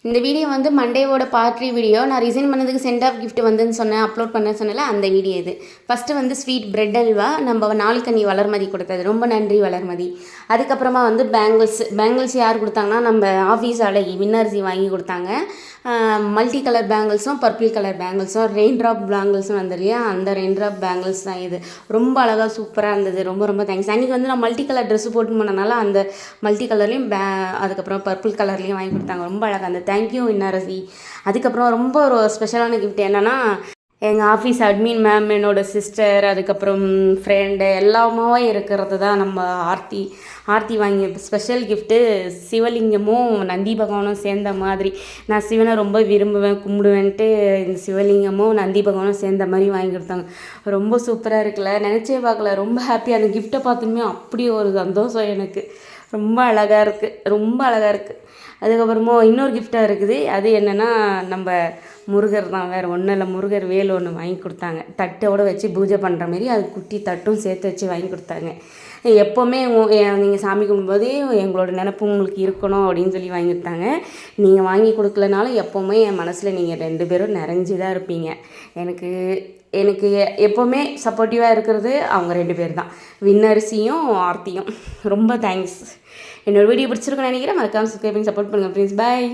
இந்த வீடியோ வந்து மண்டேவோட part 3 video. நான் ரிசைன் பண்ணதுக்கு சென்ட் ஆஃப் கிஃப்ட் வந்துன்னு சொன்னேன், அப்லோட் பண்ண சொன்னல அந்த வீடியோ இது. ஃபஸ்ட்டு வந்து ஸ்வீட் பிரெட் அல்வா நம்ம நாளுக்கண்ணி வளர்மதி கொடுத்தது, ரொம்ப நன்றி வளர்மதி. அதுக்கப்புறமா வந்து பேங்கிள்ஸ் யார் கொடுத்தாங்கன்னா நம்ம ஆஃபீஸ் அழகி வின்னரிசி வாங்கி கொடுத்தாங்க. மல்டி கலர் பேங்கிள்ஸும் பர்பிள் கலர் பேங்கிள்ஸும் ரெயின் ட்ராப் பேங்கிள்ஸும் வந்து இல்லையா, அந்த ரெயின் ட்ராப் பேங்கிள்ஸ் தான் இது. ரொம்ப அழகாக சூப்பராக இருந்தது, ரொம்ப ரொம்ப தேங்க்ஸ். அன்றைக்கி வந்து நான் மல்டி கலர் ட்ரெஸ்ஸு போட்டு போனனால அந்த மல்டி கலர்லேயும் அதுக்கப்புறம் பர்பிள் கலர்லேயும் வாங்கி கொடுத்தாங்க, ரொம்ப அழகாக அந்த தேங்க்யூ வின்னரசி. அதுக்கப்புறம் ரொம்ப ஒரு ஸ்பெஷலான கிஃப்ட் என்னென்னா, எங்கள் ஆஃபீஸ் அட்மின் மேம், என்னோடய சிஸ்டர், அதுக்கப்புறம் ஃப்ரெண்டு எல்லாமே இருக்கிறது தான் நம்ம ஆர்த்தி வாங்கிய ஸ்பெஷல் கிஃப்ட்டு. சிவலிங்கமும் நந்தி பகவானும் சேர்ந்த மாதிரி, நான் சிவனை ரொம்ப விரும்புவேன் கும்பிடுவேன்ட்டு இந்த சிவலிங்கமும் நந்தி பகவானும் சேர்ந்த மாதிரி வாங்கி கொடுத்தாங்க. ரொம்ப சூப்பராக இருக்குல்ல, நினச்சே பார்க்கல, ரொம்ப ஹாப்பி. அந்த கிஃப்ட்டை பார்த்துமே அப்படி ஒரு சந்தோஷம் எனக்கு, ரொம்ப அழகாக இருக்குது, ரொம்ப அழகாக இருக்குது. அதுக்கப்புறமா இன்னொரு கிஃப்டாக இருக்குது, அது என்னென்னா நம்ம முருகர் தான், வேறு ஒன்றும் இல்லை, முருகர் வேல் ஒன்று வாங்கி கொடுத்தாங்க, தட்டோடு வச்சு பூஜை பண்ணுற மாரி, அது குட்டி தட்டும் சேர்த்து வச்சு வாங்கி கொடுத்தாங்க. எப்போவுமே நீங்கள் சாமி கும்பிடும்போது எங்களோட நினப்பு உங்களுக்கு இருக்கணும் அப்படின்னு சொல்லி வாங்கி கொடுத்தாங்க. நீங்கள் வாங்கி கொடுக்கலனாலும் எப்போவுமே என் மனசில் நீங்கள் 2 பேரும் நிறைஞ்சி தான் இருப்பீங்க. எனக்கு எப்போவுமே சப்போர்ட்டிவாக இருக்கிறது அவங்க 2 பேர் தான், வின்னரிசியும் ஆர்த்தியும். ரொம்ப தேங்க்ஸ். என்னோடய வீடியோ பிடிச்சிருக்குன்னு நினைக்கிறேன். மறக்காமல் சப்ஸ்கிரைப் பண்ணி சப்போர்ட் பண்ணுங்கள் ஃப்ரெண்ட்ஸ். பாய்.